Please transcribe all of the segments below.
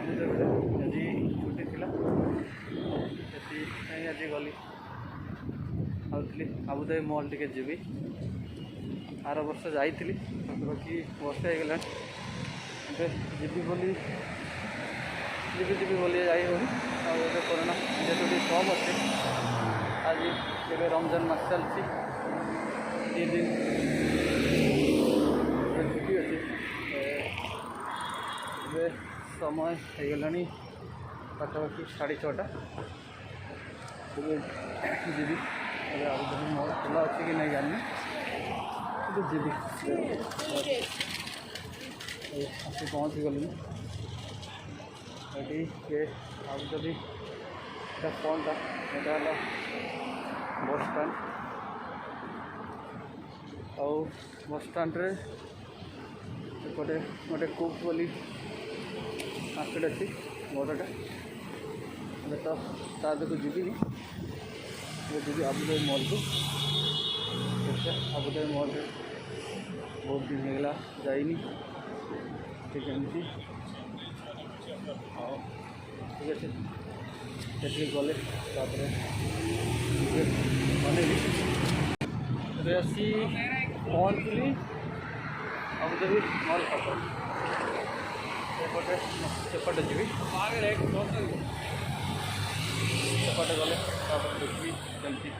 बाबूदेव आज छुट्टी थी से आज गली आउली बाबूदेव मॉल टे जी आर वर्ष जाइली बाकी वर्षे हो गला जीवी बोली जाई हो कोरोना जेहतु कम अच्छे आज के रमजान मास चलती 2 दिन छुट्टी अच्छी समय हो गला पाखापाखि 6:30 जीवी अब मॉल खुला अच्छी कि नहीं जानी जीवी आसी पहुँची गली ये अब जब कौन था यहाँ बस स्टाण और बस स्टाण गोटे कुक बोली मार्केट अच्छी बड़टा तो ताकू जी जी बाबूदेव मॉल को बाबूदेव मॉल बहुत दिन होगा जाइनी ठीक एमती हाँ ठीक अच्छे से गले बनैली आसी पहुँचली बाबूदेव मॉल सेपटे सेपटे जी सेपटे गले देखी केमती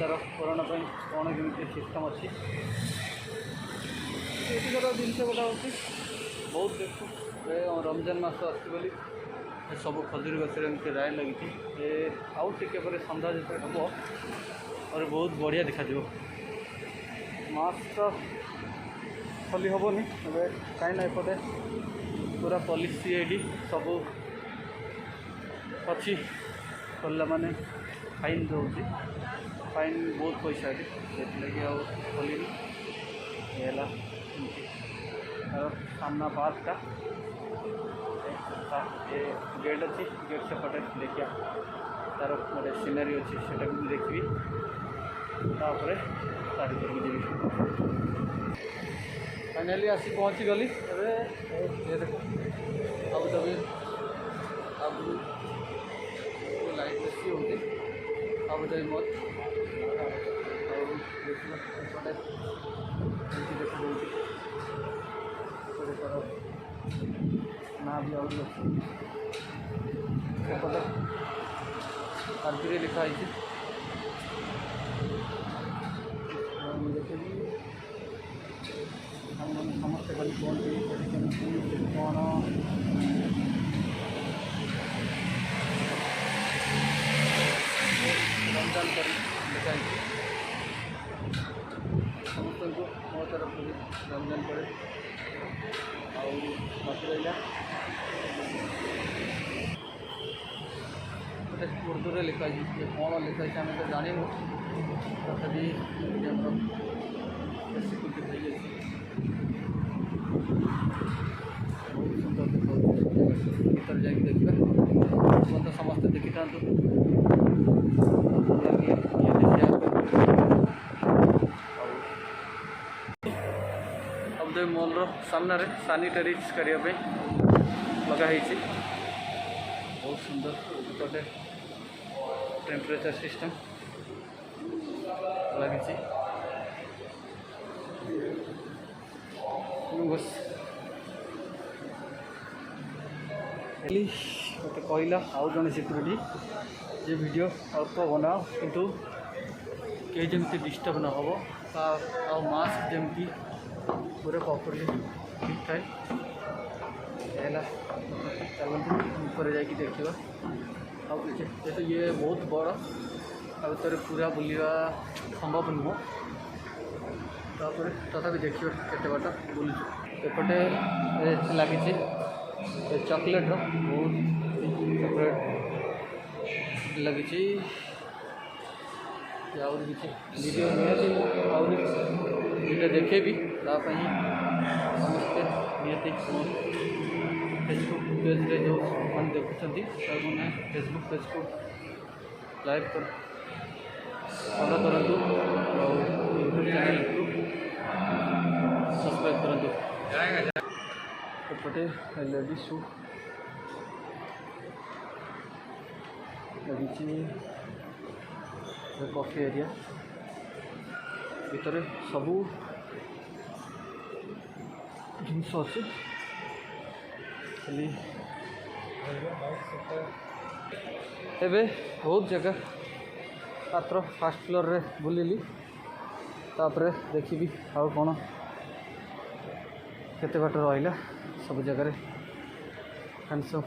तार कोरोना कौन केमी सिस्टम अच्छी ये जिनस गोटा हूँ बहुत देखु रमजान मास आसली सब खजूरी गचर एमती राय लगी आउ टे सन्ध्या जो हम और बहुत बढ़िया देखा मास्क तो खोली हेनी कहीं एपटे पूरा पॉलिसी ये सब अच्छी खोलला माने फाइन रोचे फाइन बहुत पैसा ये लगे खोल सामना पार्कटा गेट अच्छी गेट सेपटे देखिए तार गोटे सीनरी अच्छी से देखी तापर तारी जी फाइनाली आसी पहुँची गली ये देख अब जब अब लाइट बेसी होती अब जब मत देखते ना भी आरपी लिखाई देखिए समस्ते खाली कौन रमजान कर लिखाई समस्त को मो तरफ रमजान करे बाकी रहा उर्दू लिखाई कौन लिखाई आम तो जानू तथापि सिक्यूरीटी थी बहुत सुंदर भीतर जा देखा तो समस्त देखी था बाबूदेव मॉल सामने सानिटाइज करने लगाई बहुत सुंदर गोटे टेम्परेचर सिस्टम लगी बस मत कहला आउ जन सिक्यूरीटी जे वीडियो अल्प बनाओ किंतु कहीं जमी डिस्टर्ब न हो मास्क जमी पूरा प्रॉपर्ली ठीक थाए चलते ऊपर जा देखा तो ये बहुत बड़ा आर पूरा बुलवा संभव नुह तापर तथापि देखिए केते बाट बुलू एपटे लगी चॉकलेट बहुत चॉकलेट लगी आहुरी किसी वीडियो निहती देखे भी समस्ते निहती फेसबुक पेज रे जो मैंने देखुं फेसबुक पेज को लाइक कर फॉलो करूँ और यूट्यूब चैनल को सब्सक्राइब करूँ एपटे लेडीज शू लगी कॉफी एरिया भितर सबू जिनस अच्छे खाली एबे बहुत जगह मात्र फास्ट फ्लोर रे बुलिली तापर देखी आउ कौन केते बाट रहा सब जगह हैंडसम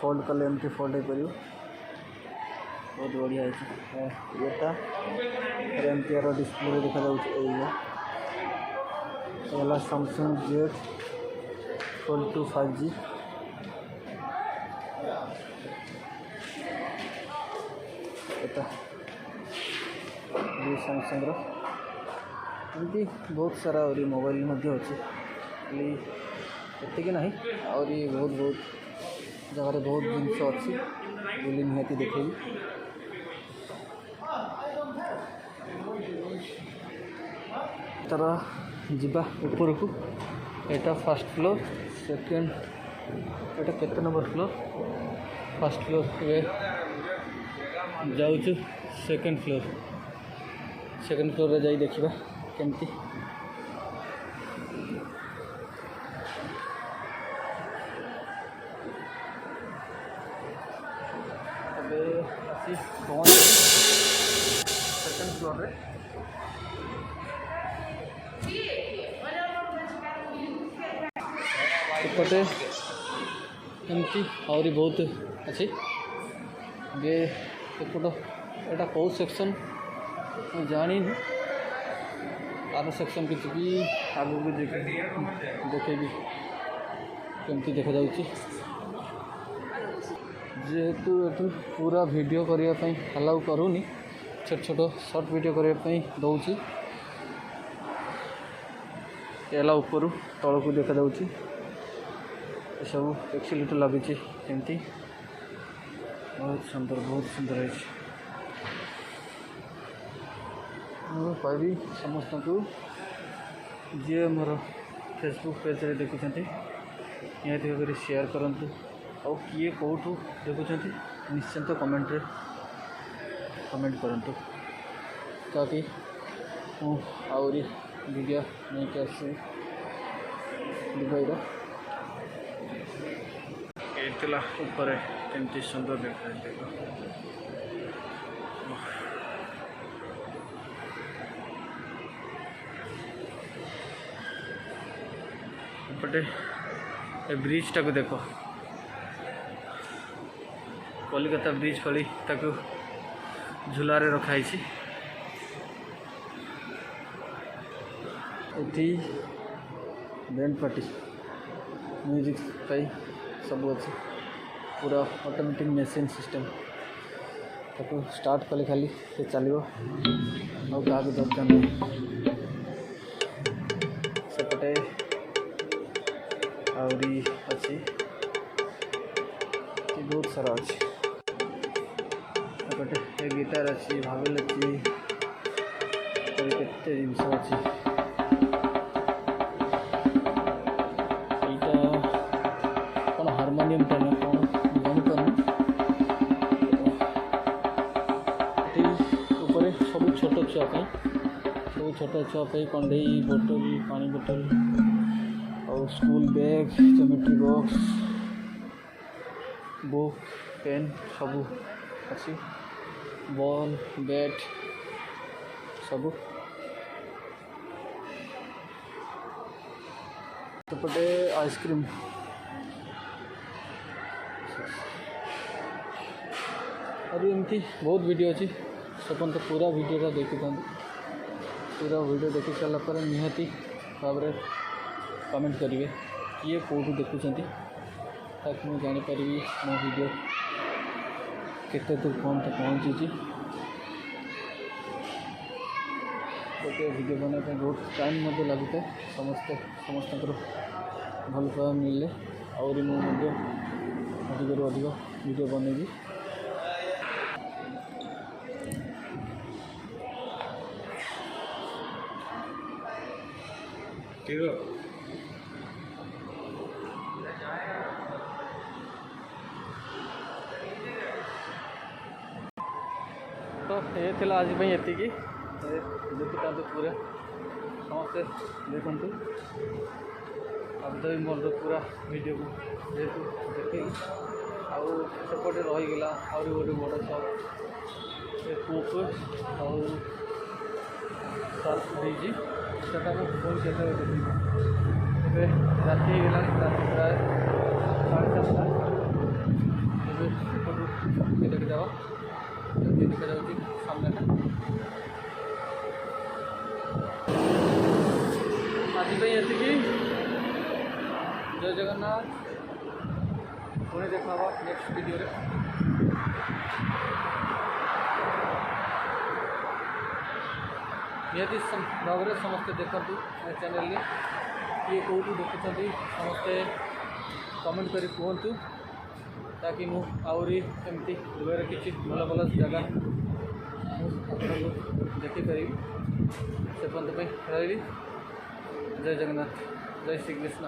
फोल्ड कले एमती फोल्ड हो पार बहुत बढ़िया है एमती यार डिस्प्ले देखा जाऊँगा Samsung Z fold 2 5G Samsung एमती बहुत सारा और मोबाइल अच्छे एतिक ना और बहुत बहुत जगह बहुत जिनस अच्छी बुली निहाती देखेबी तर जीवा ऊपर को एटा फर्स्ट फ्लोर सेकेंड एटा केते नंबर फ्लोर फर्स्ट फ्लोर ये जाऊँ सेकेंड फ्लोर रे जाई देखिबा केमती पहुँच सेकेंड फ्लोर रे एपटे एमती आहरी बहुत अच्छे ये एपट एटा कौ सेक्शन जानी आर सेक्शन किसी भी आगू भी देखेबी केमती देखा जाउची जेहेतु ये पूरा वीडियो करने अलाउ करूनी छोट छोट शॉर्ट वीडियो करने दौची एला ऊपर तल को देखा जाउची सब एक्सीलेटर लगुच एमती बहुत सुंदर है कहबी समस्त को जी मोर फेसबुक पेज रे देखुं निहत भाव शेयर करूँ और किए कौटू देखुं निश्चिंत कमेंट करूँ ताकि मुझे वीडियो नहीं आसी दुबईर ऊपर केमती सुंदर देखा एपटे ब्रिज टाक देख कलिकता ब्रिज भली ताकू झुलारे रखाई एटी बैंड पार्टी म्यूजिक पाई सब अच्छे पूरा ऑटोमेटिक मशीन सिस्टम ताकू स्टार्ट कले खाली से चलो और क्या दरकार नहीं सेपटे आहरी अच्छी बहुत सारा अच्छी एपटे गिटार अच्छी भावेल अच्छी केते जिनस अच्छी हारमोनियम टा ना कौन जानी पार छोटा छुआ पे कंडे बोतल पानी बोतल और school bag geometry box book pen सबू अच्छी बॉल बैट सबू सेपटे आइसक्रीम अभी एमती बहुत वीडियो अच्छी सेपन तो पूरा वीडियो देखी था पूरा वीडियो देखी सारापर निहाती भाव कमेंट करेंगे किए कौटू देखुं ताकि मुझे जानीपरि मो वीडियो केते दूर कौन तो पहुँची गोटे वीडियो बनाने बहुत टाइम लगुता है समस्त भल पाइबा मिले आहरी मुझे अधिक वीडियो बनैबी ठीक है तो ये थिला आज ये देखी था पूरा समस्ते देखु अब तो मोर पूरा वीडियो को जेहतु देखे आउटे रहीगला आहरी गोटे बड़ शॉप कुक आईजी सेटा को फोन केते देखी राति होगा राति प्राय 7:30 देखा जाओ देखा जाऊँगी सामने आज ये जय जगन्नाथ पुणे देखा नेक्स्ट वीडियो निहती भाव में समस्ते देखूँ चैनल किए कौटू देखुं समस्ते कमेंट कर कहतु ताकि मु आहरी एमती दुआरे किसी भल भल जगह देखिपारि से पर्यंत रही जय जगन्नाथ जय श्री कृष्ण।